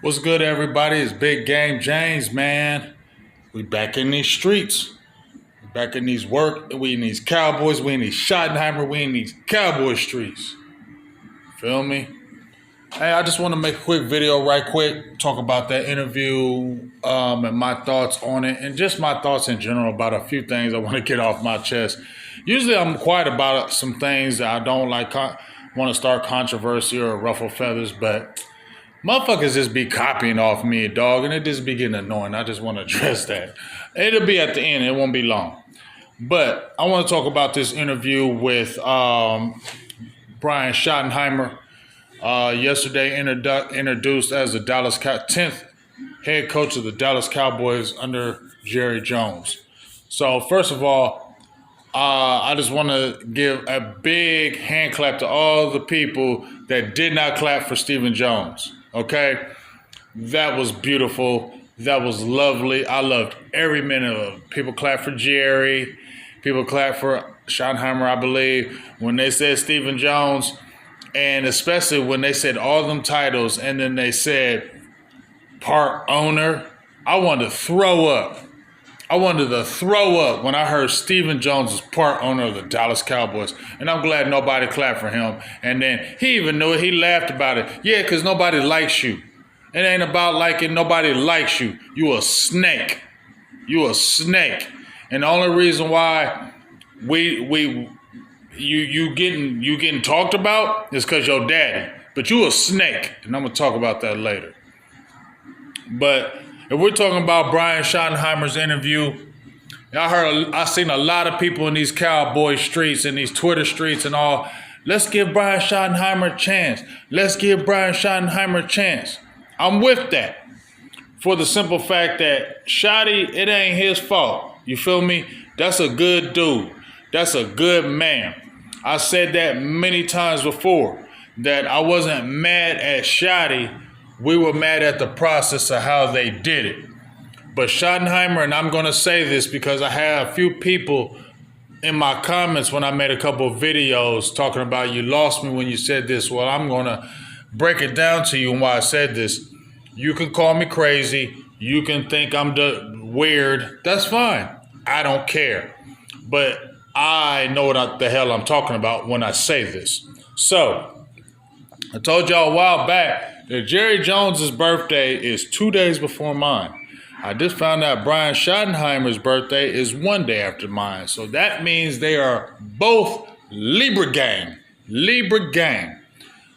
What's good, everybody? It's Big Game James, man. We back in these streets. We back in these we in these Cowboys. We in these Schottenheimer. We in these Cowboy streets. Feel me? Hey, I just want to make a quick video right quick, talk about that interview and my thoughts on it, and just my thoughts in general about a few things I want to get off my chest. Usually I'm quiet about some things that I don't like, want to start controversy or ruffle feathers, but motherfuckers just be copying off me, dog, and it just be getting annoying. I just want to address that. It'll be at the end. It won't be long. But I want to talk about this interview with Brian Schottenheimer, yesterday introduced as the 10th head coach of the Dallas Cowboys under Jerry Jones. So first of all, I just want to give a big hand clap to all the people that did not clap for Stephen Jones. Okay, that was beautiful. That was lovely. I loved every minute of it. People clapped for Jerry. People clapped for Schottenheimer, I believe, when they said Stephen Jones, and especially when they said all them titles, and then they said part owner. I wanted to throw up. I wanted to throw up when I heard Stephen Jones is part owner of the Dallas Cowboys. And I'm glad nobody clapped for him. And then he even knew it. He laughed about it. Yeah, because nobody likes you. It ain't about liking. Nobody likes you. You a snake. You a snake. And the only reason why you getting talked about is because your daddy. But you a snake. And I'm going to talk about that later. But if we're talking about Brian Schottenheimer's interview, I seen a lot of people in these Cowboy streets and these Twitter streets and all. Let's give Brian Schottenheimer a chance. Let's give Brian Schottenheimer a chance. I'm with that. For the simple fact that Shotty, it ain't his fault. You feel me? That's a good dude. That's a good man. I said that many times before, that I wasn't mad at Shotty. We were mad at the process of how they did it. But Schottenheimer, and I'm going to say this because I had a few people in my comments when I made a couple of videos talking about you lost me when you said this. Well, I'm going to break it down to you and why I said this. You can call me crazy. You can think I'm weird. That's fine. I don't care. But I know what the hell I'm talking about when I say this. So, I told y'all a while back that Jerry Jones's birthday is 2 days before mine. I just found out Brian Schottenheimer's birthday is 1 day after mine. So that means they are both Libra gang. Libra gang.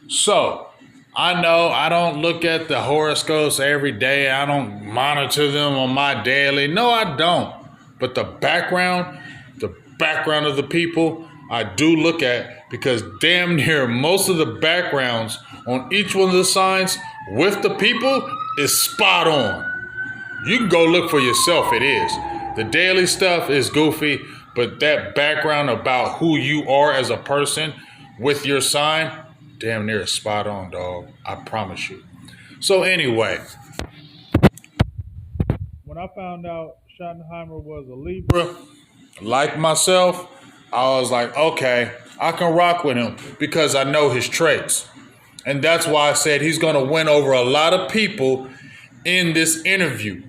So I know I don't look at the horoscopes every day. I don't monitor them on my daily. No, I don't. But the background of the people, I do look at, because damn near most of the backgrounds on each one of the signs with the people is spot on. You can go look for yourself, it is. The daily stuff is goofy, but that background about who you are as a person with your sign, damn near is spot on, dog. I promise you. So anyway, when I found out Schottenheimer was a Libra, like myself, I was like, okay, I can rock with him because I know his traits. And that's why I said he's going to win over a lot of people in this interview.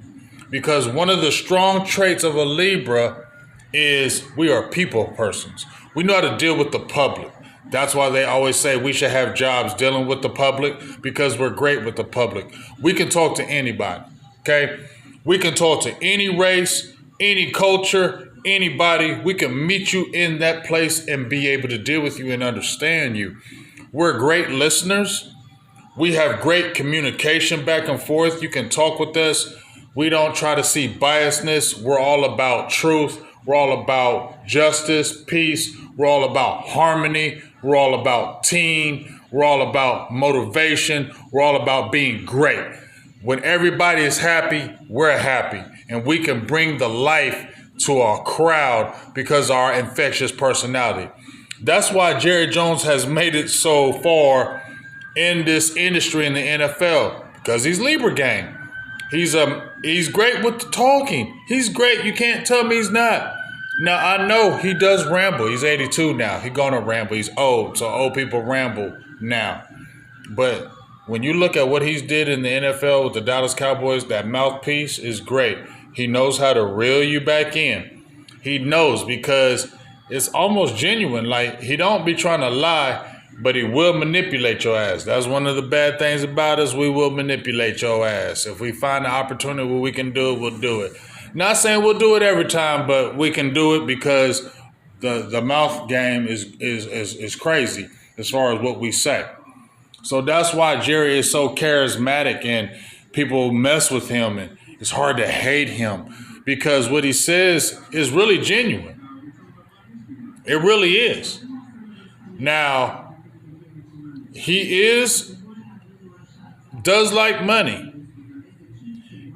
Because one of the strong traits of a Libra is we are people persons. We know how to deal with the public. That's why they always say we should have jobs dealing with the public, because we're great with the public. We can talk to anybody, okay? We can talk to any race, any culture, anybody. We can meet you in that place and be able to deal with you and understand you. We're great listeners. We have great communication back and forth. You can talk with us. We don't try to see biasness. We're all about truth. We're all about justice, peace. We're all about harmony. We're all about team. We're all about motivation. We're all about being great. When everybody is happy, we're happy. And we can bring the life to our crowd because of our infectious personality. That's why Jerry Jones has made it so far in this industry in the NFL, because he's Libra gang. He's great with the talking. He's great. You can't tell me he's not. Now, I know he does ramble. He's 82 now. He's going to ramble. He's old, so old people ramble now. But when you look at what he's did in the NFL with the Dallas Cowboys, that mouthpiece is great. He knows how to reel you back in. He knows because it's almost genuine. Like, he don't be trying to lie, but he will manipulate your ass. That's one of the bad things about us. We will manipulate your ass. If we find an opportunity where we can do it, we'll do it. Not saying we'll do it every time, but we can do it because the mouth game is crazy as far as what we say. So that's why Jerry is so charismatic and people mess with him, and it's hard to hate him because what he says is really genuine. It really is. Now, he does like money.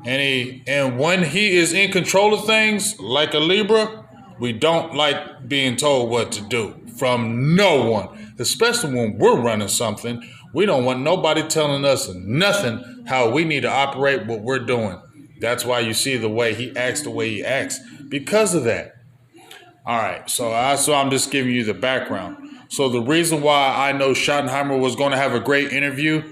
And when he is in control of things, like a Libra, we don't like being told what to do from no one, especially when we're running something. We don't want nobody telling us nothing how we need to operate what we're doing. That's why you see the way he acts because of that. All right, so I'm just giving you the background. So the reason why I know Schottenheimer was going to have a great interview,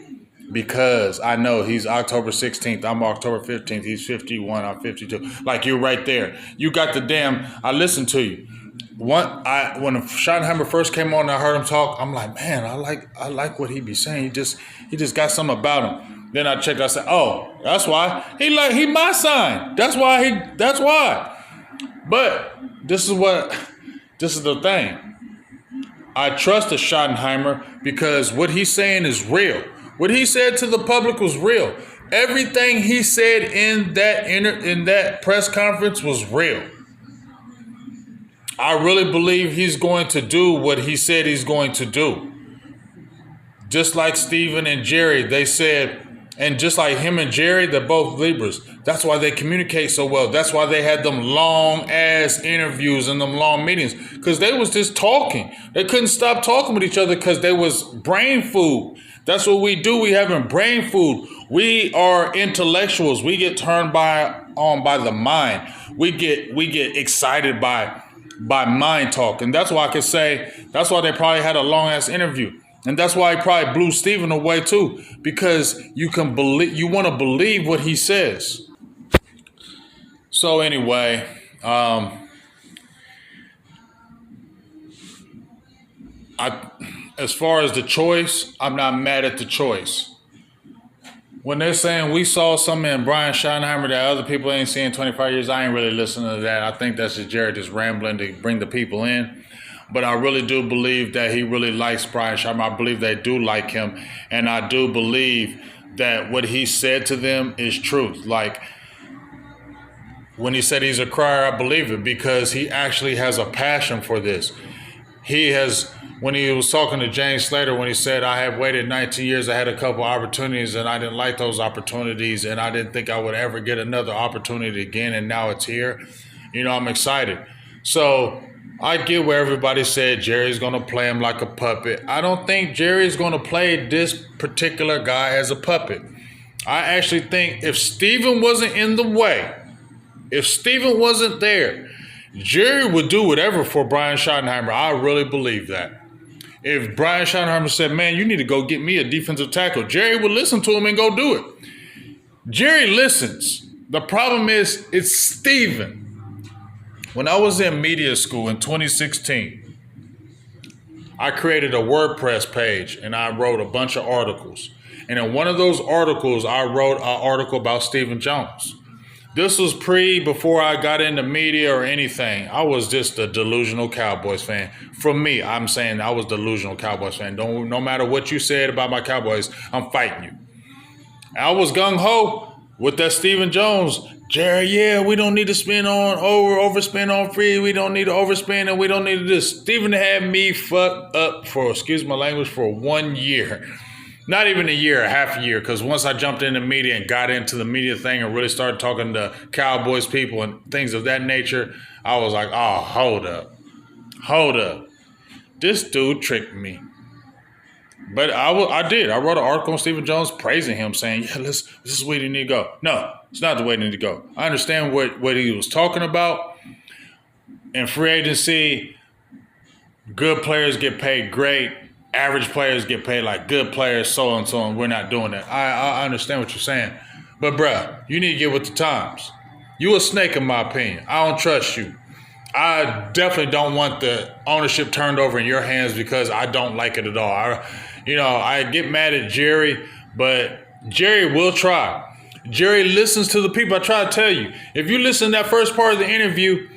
because I know he's October 16th. I'm October 15th. He's 51. I'm 52. Like, you're right there. You got I listened to you. When Schottenheimer first came on and I heard him talk, I'm like, man, I like what he be saying. He just got something about him. Then I checked, I said, oh, that's why. He my sign. That's why. But this is the thing. I trust the Schottenheimer because what he's saying is real. What he said to the public was real. Everything he said in that press conference was real. I really believe he's going to do what he said he's going to do. Just like Steven and Jerry, they said, and just like him and Jerry, they're both Libras. That's why they communicate so well. That's why they had them long-ass interviews and them long meetings, because they was just talking. They couldn't stop talking with each other because they was brain food. That's what we do. We having brain food. We are intellectuals. We get turned on by the mind. We get excited by mind talk. And that's why I could say, that's why they probably had a long-ass interview. And that's why he probably blew Steven away too, because you want to believe what he says. So anyway, as far as the choice, I'm not mad at the choice. When they're saying we saw something in Brian Schottenheimer that other people ain't seen in 25 years, I ain't really listening to that. I think that's just Jared just rambling to bring the people in. But I really do believe that he really likes Brian Schottenheimer. I believe they do like him. And I do believe that what he said to them is truth. Like, when he said he's a crier, I believe it because he actually has a passion for this. When he was talking to James Slater, when he said, I have waited 19 years, I had a couple opportunities and I didn't like those opportunities and I didn't think I would ever get another opportunity again, and now it's here. I'm excited. So I get where everybody said Jerry's going to play him like a puppet. I don't think Jerry's going to play this particular guy as a puppet. I actually think if Steven wasn't in the way, if Steven wasn't there, Jerry would do whatever for Brian Schottenheimer. I really believe that. If Brian Schottenheimer said, man, you need to go get me a defensive tackle, Jerry would listen to him and go do it. Jerry listens. The problem is, it's Steven. When I was in media school in 2016, I created a WordPress page and I wrote a bunch of articles. And in one of those articles, I wrote an article about Stephen Jones. This was before I got into media or anything. I was just a delusional Cowboys fan. For me, I'm saying I was a delusional Cowboys fan. No matter what you said about my Cowboys, I'm fighting you. I was gung-ho with that Stephen Jones. Jerry, yeah, we don't need to overspend on free. We don't need to overspend and we don't need to this. Stephen had me fucked up for 1 year. Not even a year, half a year, because once I jumped into media and got into the media thing and really started talking to Cowboys people and things of that nature, I was like, oh, hold up. This dude tricked me. But I did. I wrote an article on Stephen Jones praising him, saying, yeah, this is where you need to go. No, it's not the way you need to go. I understand what he was talking about. In free agency, good players get paid great. average players get paid like good players, so and so, and we're not doing that. I understand what you're saying. But, bruh, you need to get with the times. You a snake, in my opinion. I don't trust you. I definitely don't want the ownership turned over in your hands because I don't like it at all. I get mad at Jerry, but Jerry will try. Jerry listens to the people. I try to tell you. If you listen to that first part of the interview,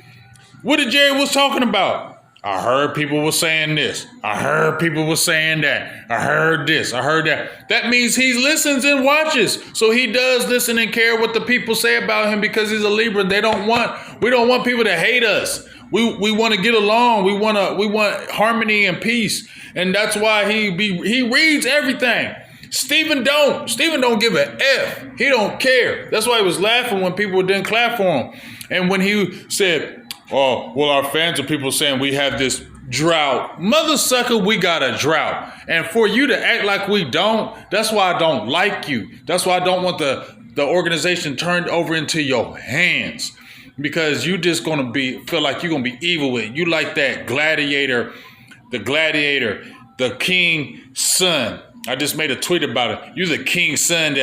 what did Jerry was talking about? I heard people were saying this. I heard people were saying that. I heard this. I heard that. That means he listens and watches. So he does listen and care what the people say about him because he's a Libra. We don't want people to hate us. We want to get along. We want harmony and peace. And that's why he reads everything. Stephen don't give a F. He don't care. That's why he was laughing when people didn't clap for him. And when he said, "Oh, well, our fans are people saying we have this drought." Mother sucker, we got a drought. And for you to act like we don't, that's why I don't like you. That's why I don't want the organization turned over into your hands. Because you just gonna feel like you're gonna be evil with it. You like that gladiator, the king's son. I just made a tweet about it. You're the king's son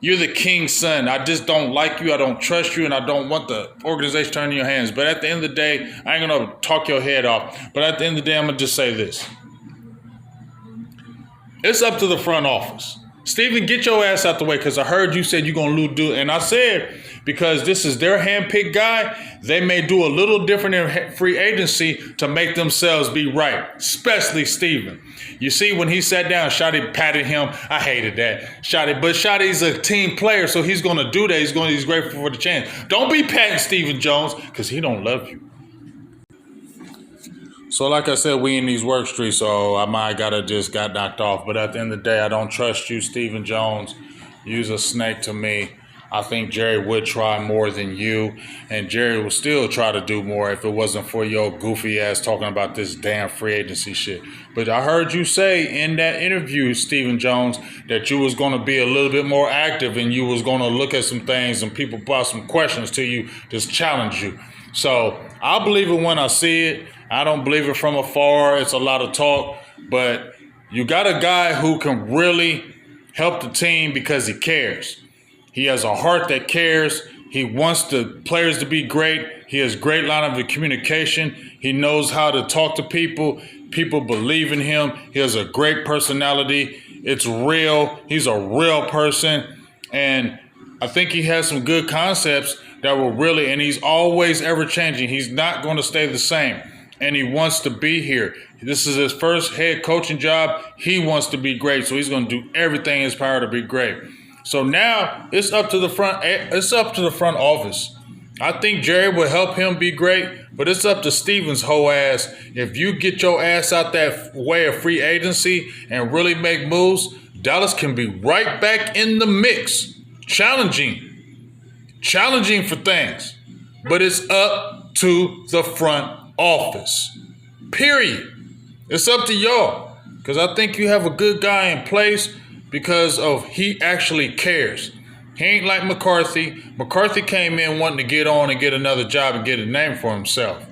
you're the king's son. I just don't like you. I don't trust you. And I don't want the organization turning in your hands. But at the end of the day, I ain't going to talk your head off. But at the end of the day, I'm going to just say this. It's up to the front office. Stephen, get your ass out the way because I heard you said you're going to do it. And I said, because this is their handpicked guy, they may do a little different in free agency to make themselves be right, especially Stephen. You see, when he sat down, Shotty patted him. I hated that. But Shotty's a team player, so he's going to do that. He's grateful for the chance. Don't be patting Stephen Jones because he don't love you. So like I said, we in these work streets, so I might got knocked off. But at the end of the day, I don't trust you, Stephen Jones. You's a snake to me. I think Jerry would try more than you, and Jerry would still try to do more if it wasn't for your goofy ass talking about this damn free agency shit. But I heard you say in that interview, Stephen Jones, that you was going to be a little bit more active and you was going to look at some things and people brought some questions to you, just challenge you. So I believe it when I see it. I don't believe it from afar. It's a lot of talk, but you got a guy who can really help the team because he cares. He has a heart that cares. He wants the players to be great. He has great line of communication. He knows how to talk to people. People believe in him. He has a great personality. It's real. He's a real person. And I think he has some good concepts that will really, and he's always ever changing. He's not going to stay the same. And he wants to be here. This is his first head coaching job. He wants to be great. So he's going to do everything in his power to be great. So now it's up to the front. It's up to the front office. I think Jerry will help him be great, but it's up to Stephen's whole ass. If you get your ass out that way of free agency and really make moves, Dallas can be right back in the mix, challenging for things. But it's up to the front office. Period. It's up to y'all, because I think you have a good guy in place. Because he actually cares. He ain't like McCarthy. McCarthy came in wanting to get on and get another job and get a name for himself.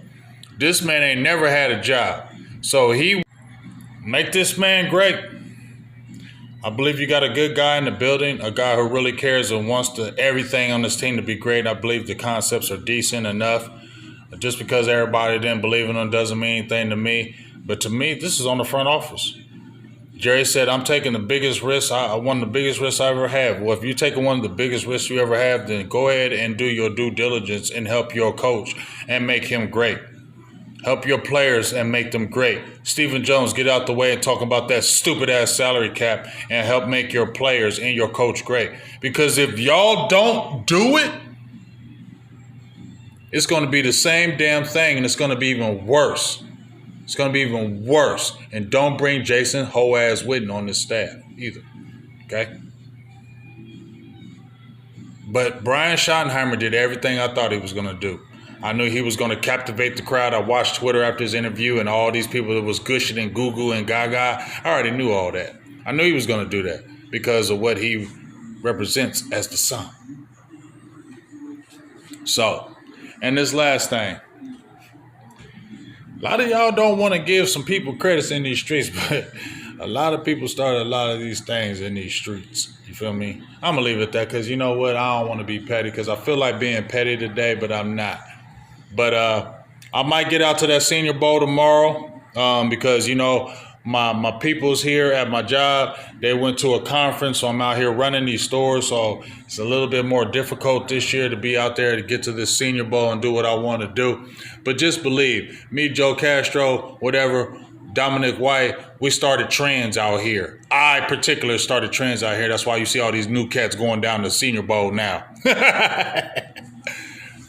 This man ain't never had a job. So he make this man great. I believe you got a good guy in the building, a guy who really cares and wants everything on this team to be great. I believe the concepts are decent enough. Just because everybody didn't believe in them doesn't mean anything to me. But to me, this is on the front office. Jerry said, I'm taking the biggest risk. One of the biggest risks I ever have. Well, if you're taking one of the biggest risks you ever have, then go ahead and do your due diligence and help your coach and make him great. Help your players and make them great. Stephen Jones, get out the way and talk about that stupid-ass salary cap and help make your players and your coach great. Because if y'all don't do it, it's going to be the same damn thing, and it's going to be even worse. It's going to be even worse. And don't bring Jason hoe-ass Witten on this staff either. Okay? But Brian Schottenheimer did everything I thought he was going to do. I knew he was going to captivate the crowd. I watched Twitter after his interview and all these people that was gushing and goo-goo and gaga. I already knew all that. I knew he was going to do that because of what he represents as the son. So, and this last thing. A lot of y'all don't want to give some people credits in these streets, but A lot of people started a lot of these things in these streets. You feel me? I'm going to leave it at that because you know what? I don't want to be petty because I feel like being petty today, but I'm not. But I might get out to that Senior Bowl tomorrow because, you know, my people's here at my job, they went to a conference, so I'm out here running these stores. So it's a little bit more difficult this year to be out there to get to this Senior Bowl and do what I want to do. But just believe, me, Joe Castro, whatever, Dominic White, we started trends out here. I particularly started trends out here. That's why you see all these new cats going down the Senior Bowl now.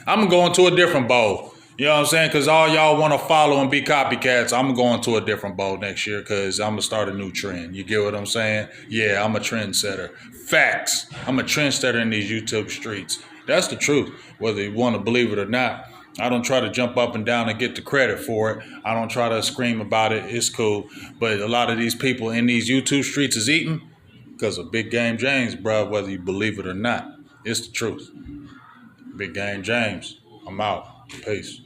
I'm going to a different bowl. You know what I'm saying? Because all y'all want to follow and be copycats. I'm going to a different bowl next year because I'm going to start a new trend. You get what I'm saying? Yeah, I'm a trendsetter. Facts. I'm a trendsetter in these YouTube streets. That's the truth, whether you want to believe it or not. I don't try to jump up and down and get the credit for it. I don't try to scream about it. It's cool. But a lot of these people in these YouTube streets is eating because of Big Game James, bro, whether you believe it or not. It's the truth. Big Game James. I'm out. Peace.